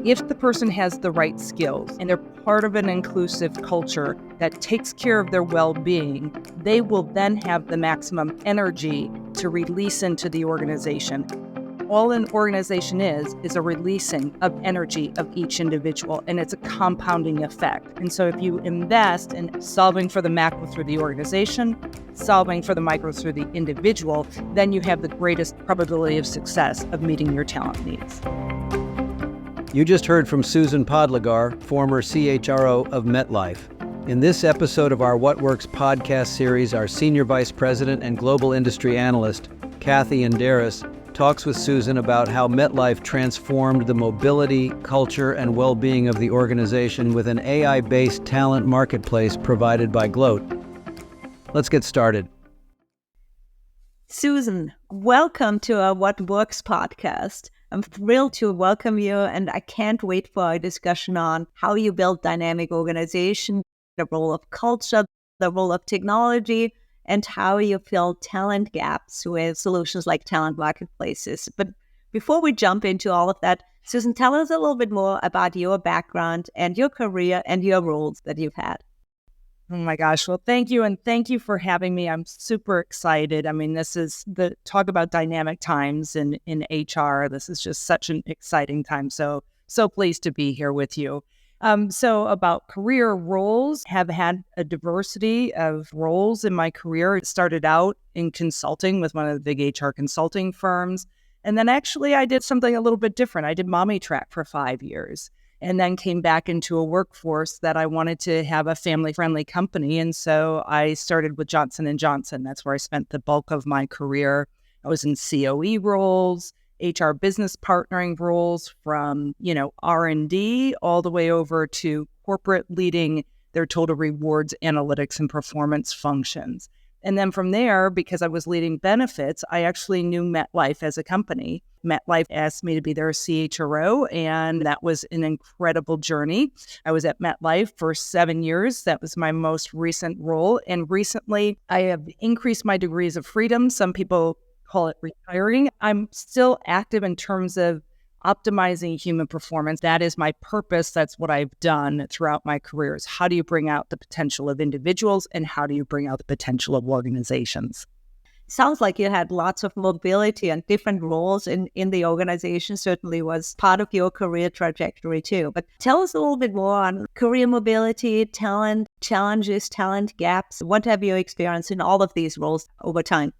If the person has the right skills and they're part of an inclusive culture that takes care of their well-being, they will then have the maximum energy to release into the organization. All an organization is a releasing of energy of each individual, and it's a compounding effect. And so if you invest in solving for the macro through the organization, solving for the micro through the individual, then you have the greatest probability of success of meeting your talent needs. You just heard from Susan Podlogar, former CHRO of MetLife. In this episode of our What Works podcast series, our Senior Vice President and Global Industry Analyst, Kathy Inderis, talks with Susan about how MetLife transformed the mobility, culture, and well-being of the organization with an AI-based talent marketplace provided by Gloat. Let's get started. Susan, welcome to our What Works podcast. I'm thrilled to welcome you, and I can't wait for our discussion on how you build dynamic organization, the role of culture, the role of technology, and how you fill talent gaps with solutions like talent marketplaces. But before we jump into all of that, Susan, tell us a little bit more about your background and your career and your roles that you've had. Oh my gosh. Well, thank you. And thank you for having me. I'm super excited. I mean, this is the talk about dynamic times in HR. This is just such an exciting time. So pleased to be here with you. So about career roles, have had a diversity of roles in my career. It started out in consulting with one of the big HR consulting firms. And then actually I did something a little bit different. I did mommy track for 5 years. And then came back into a workforce that I wanted to have a family-friendly company. And so I started with Johnson & Johnson. That's where I spent the bulk of my career. I was in COE roles, HR business partnering roles from, R&D all the way over to corporate leading their total rewards, analytics, and performance functions. And then from there, because I was leading benefits, I actually knew MetLife as a company. MetLife asked me to be their CHRO, and that was an incredible journey. I was at MetLife for 7 years. That was my most recent role. And recently, I have increased my degrees of freedom. Some people call it retiring. I'm still active in terms of optimizing human performance. That is my purpose. That's what I've done throughout my career is how do you bring out the potential of individuals and how do you bring out the potential of organizations? Sounds like you had lots of mobility and different roles in the organization, certainly was part of your career trajectory too. But tell us a little bit more on career mobility, talent challenges, talent gaps. What have you experienced in all of these roles over time?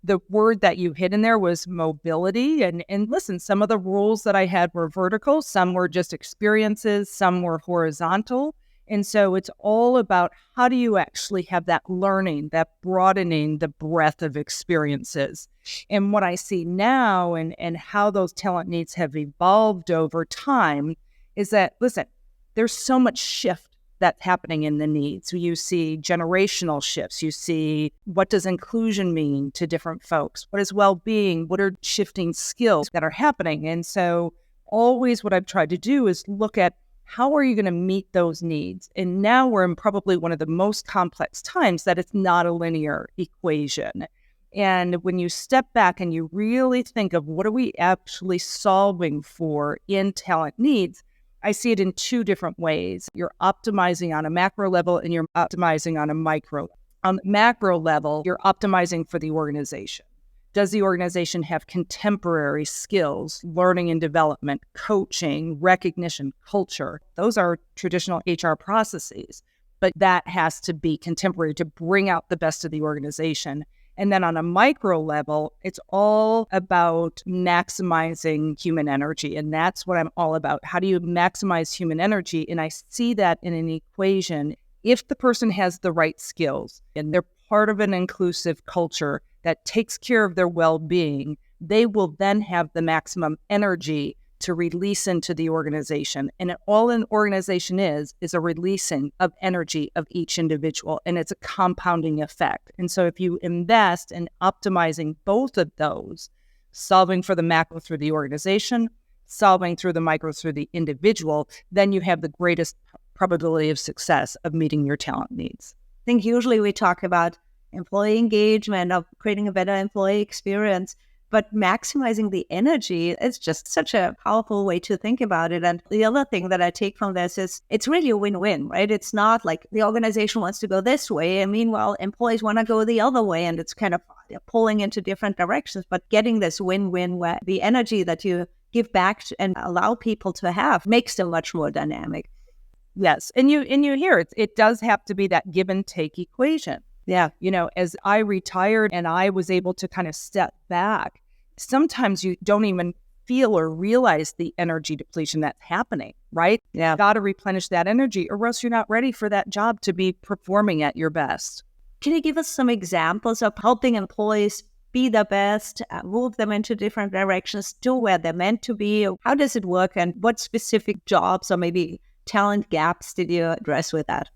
The word that you hit in there was mobility. And listen, some of the roles that I had were vertical, some were just experiences, some were horizontal. And so it's all about how do you actually have that learning, that broadening the breadth of experiences. And what I see now and how those talent needs have evolved over time is that, listen, there's so much shift that's happening in the needs. You see generational shifts. You see what does inclusion mean to different folks? What is well-being? What are shifting skills that are happening? And so always what I've tried to do is look at how are you going to meet those needs? And now we're in probably one of the most complex times that it's not a linear equation. And when you step back and you really think of what are we actually solving for in talent needs, I see it in two different ways. You're optimizing on a macro level and you're optimizing on a micro. On the macro level, you're optimizing for the organization. Does the organization have contemporary skills, learning and development, coaching, recognition, culture? Those are traditional HR processes, but that has to be contemporary to bring out the best of the organization. And then on a micro level, it's all about maximizing human energy. And that's what I'm all about. How do you maximize human energy? And I see that in an equation. If the person has the right skills and they're part of an inclusive culture that takes care of their well-being, they will then have the maximum energy to release into the organization. And all an organization is a releasing of energy of each individual, and it's a compounding effect. And so if you invest in optimizing both of those, solving for the macro through the organization, solving through the micro through the individual, then you have the greatest probability of success of meeting your talent needs. I think usually we talk about employee engagement, of creating a better employee experience. But maximizing the energy is just such a powerful way to think about it. And the other thing that I take from this is it's really a win-win, right? It's not like the organization wants to go this way, and meanwhile, employees want to go the other way. And it's kind of pulling into different directions, but getting this win-win where the energy that you give back and allow people to have makes them much more dynamic. Yes. And you hear it does have to be that give and take equation. Yeah. As I retired and I was able to kind of step back, sometimes you don't even feel or realize the energy depletion that's happening, right? Yeah. Got to replenish that energy or else you're not ready for that job to be performing at your best. Can you give us some examples of helping employees be the best, move them into different directions, do where they're meant to be? How does it work, and what specific jobs or maybe talent gaps did you address with that?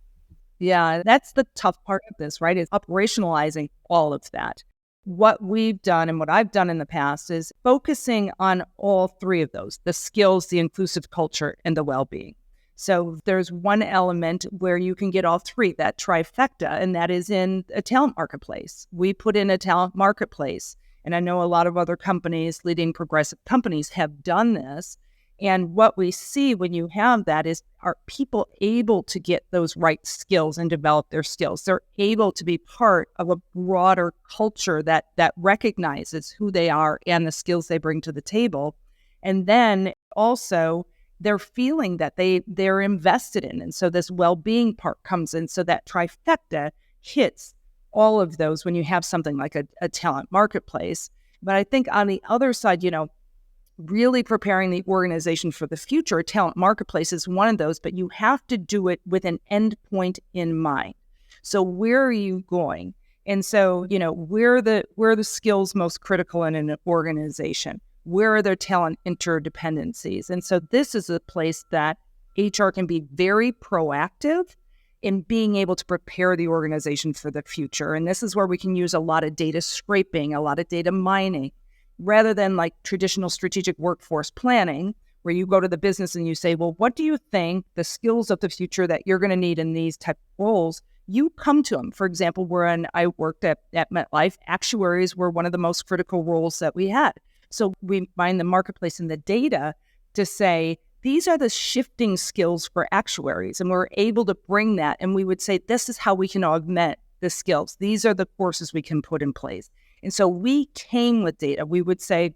Yeah, that's the tough part of this, right? Is operationalizing all of that. What we've done and what I've done in the past is focusing on all three of those, the skills, the inclusive culture, and the well-being. So there's one element where you can get all three, that trifecta, and that is in a talent marketplace. We put in a talent marketplace, and I know a lot of other companies, leading progressive companies, have done this. And what we see when you have that is, are people able to get those right skills and develop their skills? They're able to be part of a broader culture that recognizes who they are and the skills they bring to the table. And then also they're feeling that they're invested in. And so this well-being part comes in. So that trifecta hits all of those when you have something like a talent marketplace. But I think on the other side, really preparing the organization for the future, talent marketplace is one of those, but you have to do it with an end point in mind. So where are you going? And so, where are the skills most critical in an organization? Where are their talent interdependencies? And so this is a place that HR can be very proactive in being able to prepare the organization for the future. And this is where we can use a lot of data scraping, a lot of data mining, rather than like traditional strategic workforce planning, where you go to the business and you say, well, what do you think the skills of the future that you're going to need in these type of roles? You come to them. For example, when I worked at MetLife, actuaries were one of the most critical roles that we had. So we find the marketplace and the data to say, these are the shifting skills for actuaries. And we're able to bring that. And we would say, this is how we can augment the skills. These are the courses we can put in place. And so we came with data. We would say,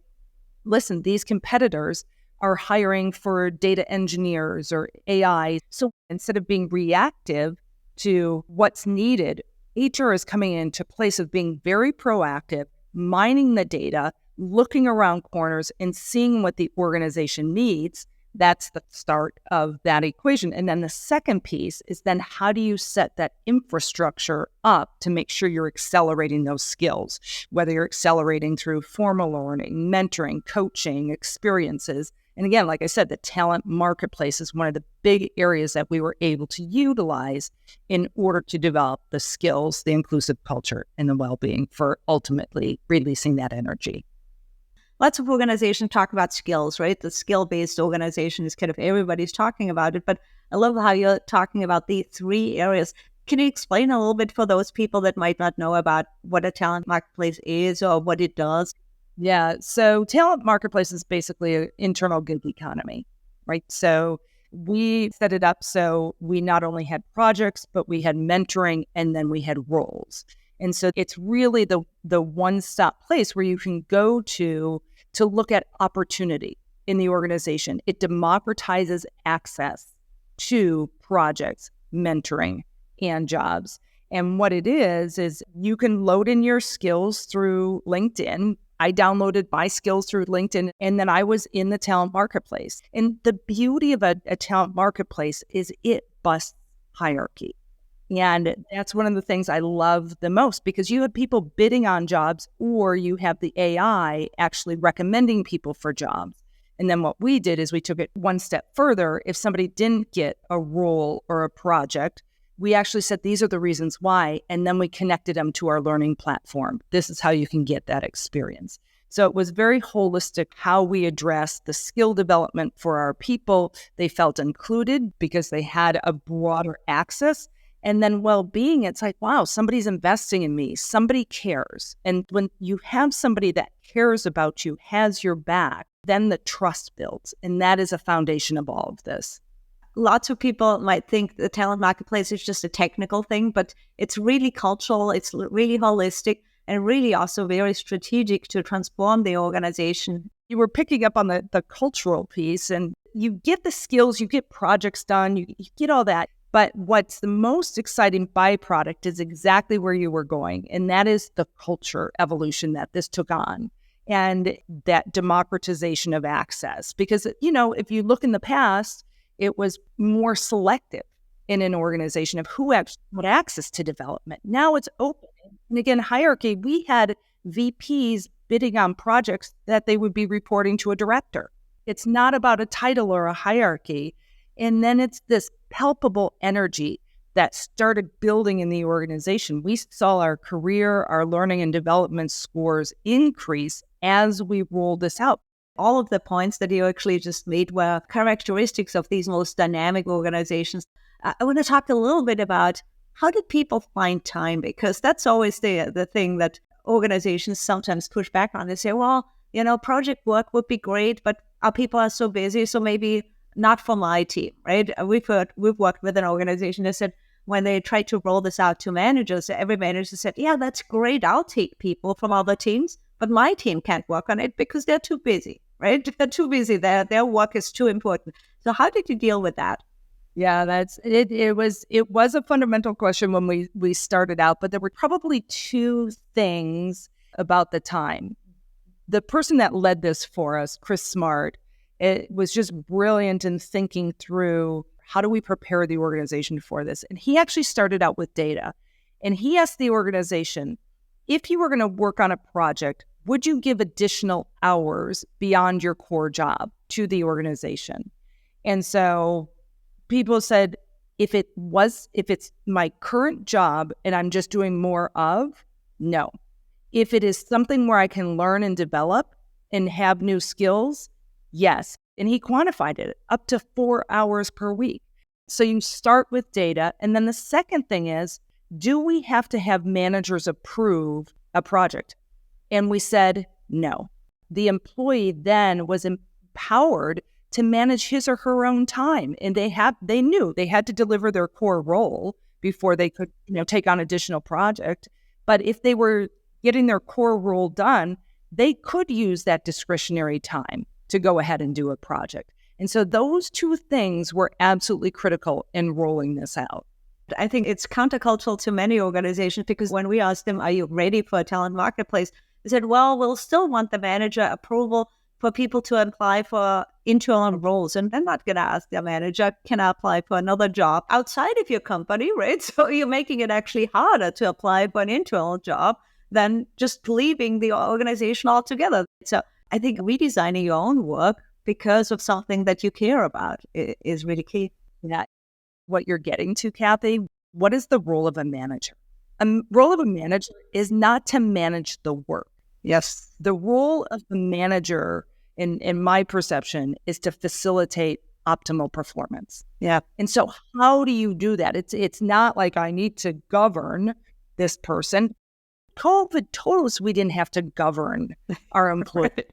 listen, these competitors are hiring for data engineers or AI. So instead of being reactive to what's needed, HR is coming into place of being very proactive, mining the data, looking around corners and seeing what the organization needs. That's the start of that equation. And then the second piece is then how do you set that infrastructure up to make sure you're accelerating those skills, whether you're accelerating through formal learning, mentoring, coaching, experiences. And again, like I said, the talent marketplace is one of the big areas that we were able to utilize in order to develop the skills, the inclusive culture, and the well-being for ultimately releasing that energy. Lots of organizations talk about skills, right? The skill-based organization is kind of everybody's talking about it, but I love how you're talking about these three areas. Can you explain a little bit for those people that might not know about what a talent marketplace is or what it does? Yeah, so talent marketplace is basically an internal gig economy, right? So we set it up so we not only had projects, but we had mentoring and then we had roles. And so it's really the one-stop place where you can go to look at opportunity in the organization. It democratizes access to projects, mentoring, and jobs. And what it is you can load in your skills through LinkedIn. I downloaded my skills through LinkedIn, and then I was in the talent marketplace. And the beauty of a talent marketplace is it busts hierarchy. And that's one of the things I love the most, because you have people bidding on jobs, or you have the AI actually recommending people for jobs. And then what we did is we took it one step further. If somebody didn't get a role or a project, we actually said, these are the reasons why. And then we connected them to our learning platform. This is how you can get that experience. So it was very holistic how we addressed the skill development for our people. They felt included because they had a broader access. And then well-being, it's like, wow, somebody's investing in me. Somebody cares. And when you have somebody that cares about you, has your back, then the trust builds. And that is a foundation of all of this. Lots of people might think the talent marketplace is just a technical thing, but it's really cultural, it's really holistic, and really also very strategic to transform the organization. You were picking up on the cultural piece, and you get the skills, you get projects done, you get all that. But what's the most exciting byproduct is exactly where you were going, and that is the culture evolution that this took on and that democratization of access. Because, if you look in the past, it was more selective in an organization of who actually had access to development. Now it's open. And again, hierarchy, we had VPs bidding on projects that they would be reporting to a director. It's not about a title or a hierarchy. And then it's this palpable energy that started building in the organization. We saw our career, our learning and development scores increase as we rolled this out. All of the points that you actually just made were characteristics of these most dynamic organizations. I want to talk a little bit about how did people find time? Because that's always the thing that organizations sometimes push back on. They say, well, project work would be great, but our people are so busy, so maybe not for my team, right? We've worked with an organization that said when they tried to roll this out to managers, every manager said, yeah, that's great. I'll take people from other teams, but my team can't work on it because they're too busy, right? They're too busy. Their work is too important. So how did you deal with that? Yeah, that's it. It was a fundamental question when we started out, but there were probably two things about the time. The person that led this for us, Chris Smart, it was just brilliant in thinking through how do we prepare the organization for this. And he actually started out with data. And he asked the organization, if you were going to work on a project, would you give additional hours beyond your core job to the organization? And so people said, if it's my current job and I'm just doing more of, no. If it is something where I can learn and develop and have new skills, yes. And he quantified it up to 4 hours per week. So you start with data. And then the second thing is, do we have to have managers approve a project? And we said, no. The employee then was empowered to manage his or her own time. And they knew they had to deliver their core role before they could, take on additional project. But if they were getting their core role done, they could use that discretionary time to go ahead and do a project. And so those two things were absolutely critical in rolling this out. I think it's countercultural to many organizations because when we asked them, are you ready for a talent marketplace? They said, well, we'll still want the manager approval for people to apply for internal roles. And they're not going to ask their manager, can I apply for another job outside of your company, right? So you're making it actually harder to apply for an internal job than just leaving the organization altogether. So I think redesigning your own work because of something that you care about is really key. Yeah. What you're getting to, Kathy, what is the role of a manager? A role of a manager is not to manage the work. Yes. The role of the manager, in my perception, is to facilitate optimal performance. Yeah. And so how do you do that? It's not like I need to govern this person. COVID told us we didn't have to govern our employees. Right.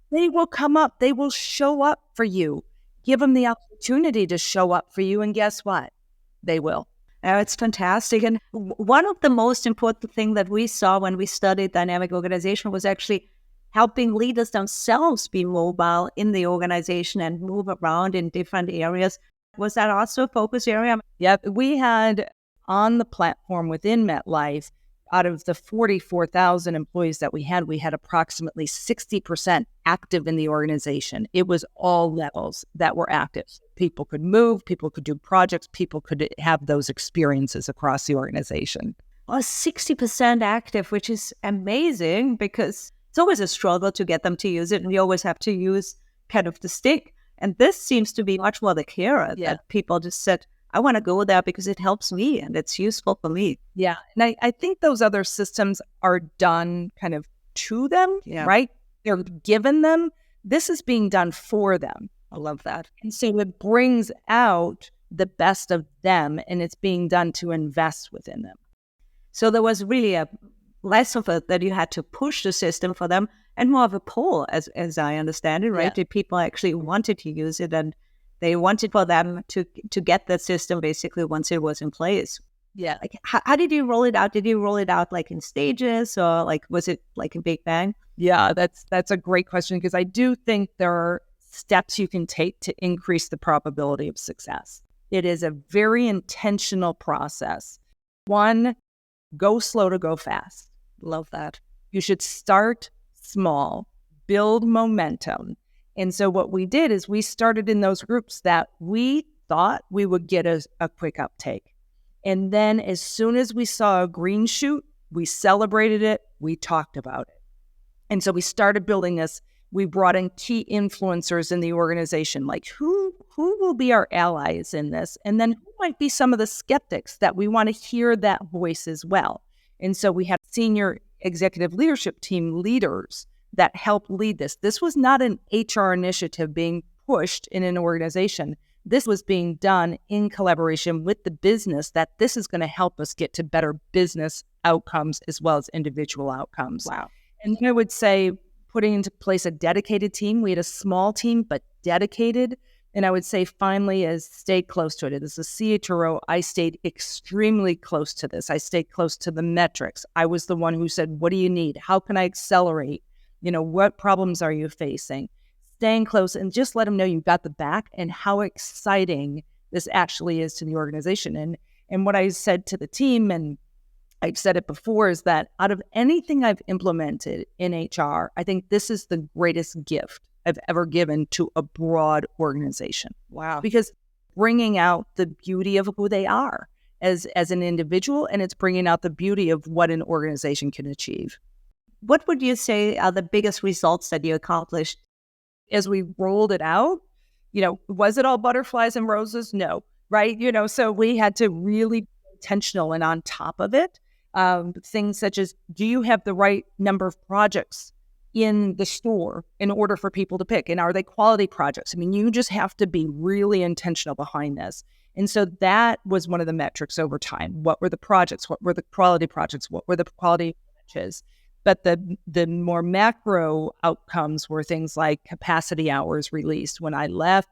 They will come up. They will show up for you. Give them the opportunity to show up for you. And guess what? They will. Oh, it's fantastic. And one of the most important things that we saw when we studied dynamic organization was actually helping leaders themselves be mobile in the organization and move around in different areas. Was that also a focus area? Yep. We had on the platform within MetLife, out of the 44,000 employees that we had approximately 60% active in the organization. It was all levels that were active. People could move, people could do projects, people could have those experiences across the organization. Well, 60% active, which is amazing because it's always a struggle to get them to use it. And you always have to use kind of the stick. And this seems to be much more the carrot that people just said, I want to go there because it helps me and it's useful for me. Yeah. And I think those other systems are done kind of to them, right? They're given them. This is being done for them. I love that. And so it brings out the best of them, and it's being done to invest within them. So there was really a less of it that you had to push the system for them and more of a pull, as I understand it, right? Yeah. The people actually wanted to use it and they wanted for them to get the system basically once it was in place. Yeah. Like, how did you roll it out? Did you roll it out like in stages, or like was it like a big bang? Yeah, that's a great question, because I do think there are steps you can take to increase the probability of success. It is a very intentional process. One, go slow to go fast. Love that. You should start small, build momentum. And so what we did is we started in those groups that we thought we would get a quick uptake. And then as soon as we saw a green shoot, we celebrated it, we talked about it. And so we started building this. We brought in key influencers in the organization, like who will be our allies in this? And then who might be some of the skeptics that we want to hear that voice as well? And so we had senior executive leadership team leaders that helped lead this. This was not an HR initiative being pushed in an organization. This was being done in collaboration with the business, that this is going to help us get to better business outcomes as well as individual outcomes. Wow. And I would say putting into place a dedicated team. We had a small team, but dedicated. And I would say finally is stay close to it. As a CHRO, I stayed extremely close to this. I stayed close to the metrics. I was the one who said, what do you need? How can I accelerate? What problems are you facing? Staying close and just let them know you've got the back and how exciting this actually is to the organization. And what I said to the team, and I've said it before, is that out of anything I've implemented in HR, I think this is the greatest gift I've ever given to a broad organization. Wow. Because bringing out the beauty of who they are as an individual, and it's bringing out the beauty of what an organization can achieve. What would you say are the biggest results that you accomplished? As we rolled it out, was it all butterflies and roses? No, right? So we had to really be intentional and on top of it. Things such as, do you have the right number of projects in the store in order for people to pick? And are they quality projects? I mean, you just have to be really intentional behind this. And so that was one of the metrics over time. What were the projects? What were the quality projects? What were the quality matches? But the more macro outcomes were things like capacity hours released. When I left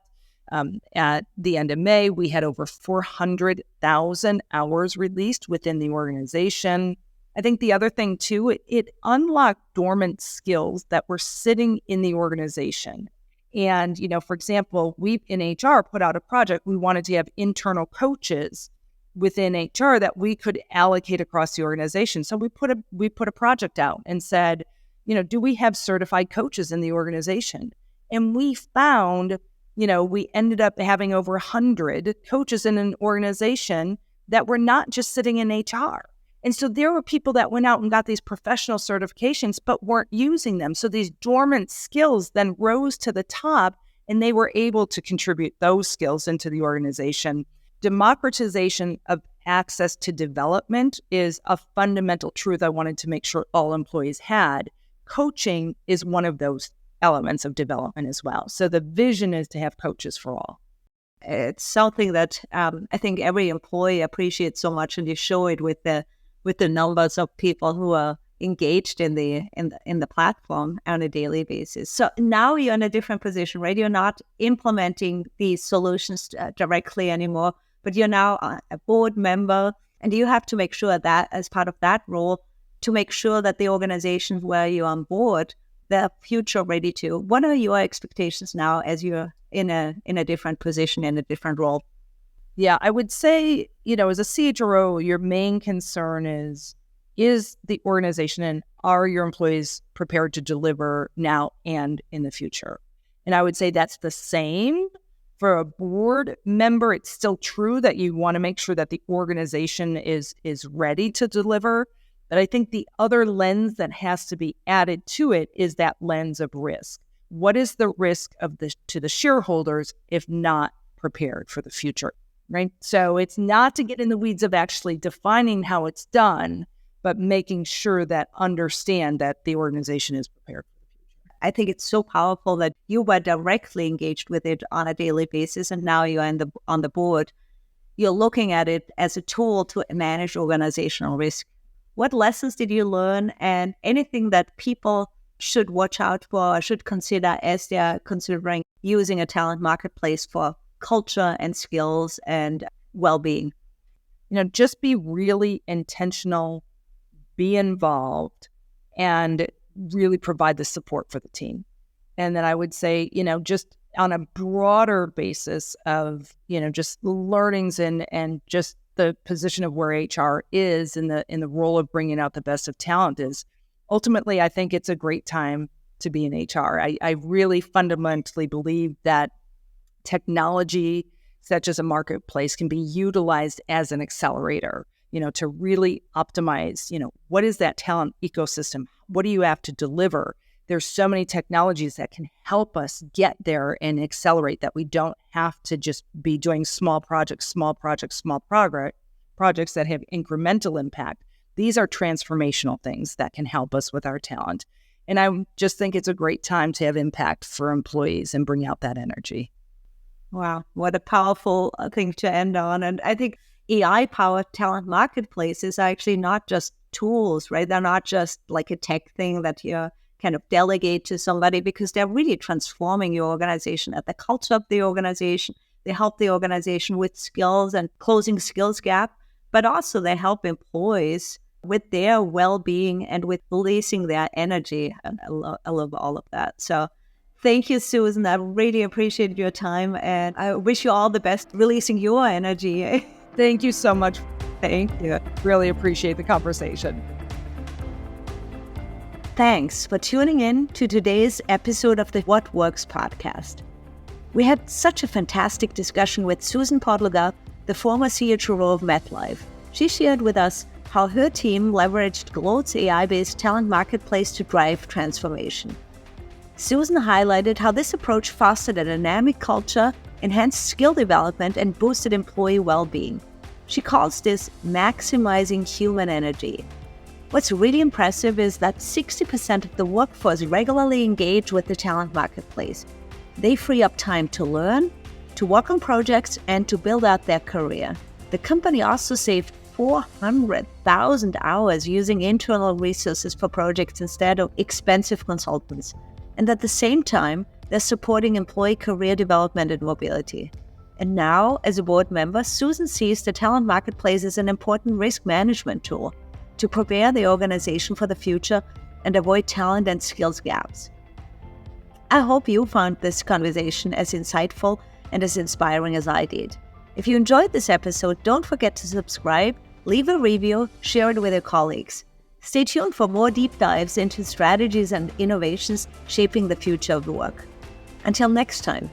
at the end of May, we had over 400,000 hours released within the organization. I think the other thing, too, it unlocked dormant skills that were sitting in the organization. And, for example, we in HR put out a project. We wanted to have internal coaches within HR that we could allocate across the organization. So we put a project out and said, do we have certified coaches in the organization? And we found, we ended up having over 100 coaches in an organization that were not just sitting in HR. And so there were people that went out and got these professional certifications, but weren't using them. So these dormant skills then rose to the top, and they were able to contribute those skills into the organization. Democratization of access to development is a fundamental truth I wanted to make sure all employees had. Coaching is one of those elements of development as well. So the vision is to have coaches for all. It's something that I think every employee appreciates so much, and you show it with the numbers of people who are engaged in the platform on a daily basis. So now you're in a different position, right? You're not implementing these solutions directly anymore, but you're now a board member, and you have to make sure that as part of that role, to make sure that the organizations where you're on board, they're future ready to. What are your expectations now as you're in a different position, in a different role? Yeah, I would say, as a CHRO, your main concern is the organization and are your employees prepared to deliver now and in the future? And I would say that's the same for a board member. It's still true that you want to make sure that the organization is ready to deliver. But I think the other lens that has to be added to it is that lens of risk. What is the risk to the shareholders if not prepared for the future, right? So it's not to get in the weeds of actually defining how it's done, but making sure that understand that the organization is prepared for the future. I think it's so powerful that you were directly engaged with it on a daily basis, and now you're on the board. you're looking at it as a tool to manage organizational risk. What lessons did you learn, and anything that people should watch out for or should consider as they're considering using a talent marketplace for culture and skills and well-being? Just be really intentional, be involved, and really provide the support for the team. And then I would say, just on a broader basis of, just learnings and just the position of where HR is in the role of bringing out the best of talent is ultimately, I think it's a great time to be in HR. I really fundamentally believe that technology such as a marketplace can be utilized as an accelerator, to really optimize, what is that talent ecosystem? What do you have to deliver? There's so many technologies that can help us get there and accelerate that. We don't have to just be doing small projects that have incremental impact. These are transformational things that can help us with our talent. And I just think it's a great time to have impact for employees and bring out that energy. Wow, what a powerful thing to end on. And I think AI-powered talent marketplaces are actually not just tools, right? They're not just like a tech thing that you kind of delegate to somebody, because they're really transforming your organization at the culture of the organization. They help the organization with skills and closing skills gap, but also they help employees with their well-being and with releasing their energy. And I love all of that. So thank you, Susan. I really appreciate your time, and I wish you all the best releasing your energy. Thank you so much. Thank you. Really appreciate the conversation. Thanks for tuning in to today's episode of the What Works podcast. We had such a fantastic discussion with Susan Podlogar, the former CHRO of MetLife. She shared with us how her team leveraged Gloat's AI-based talent marketplace to drive transformation. Susan highlighted how this approach fostered a dynamic culture, enhanced skill development, and boosted employee well-being. She calls this maximizing human energy. What's really impressive is that 60% of the workforce regularly engage with the talent marketplace. They free up time to learn, to work on projects, and to build out their career. The company also saved 400,000 hours using internal resources for projects instead of expensive consultants. And at the same time, they're supporting employee career development and mobility. And now, as a board member, Susan sees the talent marketplace as an important risk management tool to prepare the organization for the future and avoid talent and skills gaps. I hope you found this conversation as insightful and as inspiring as I did. If you enjoyed this episode, don't forget to subscribe, leave a review, share it with your colleagues. Stay tuned for more deep dives into strategies and innovations shaping the future of work. Until next time.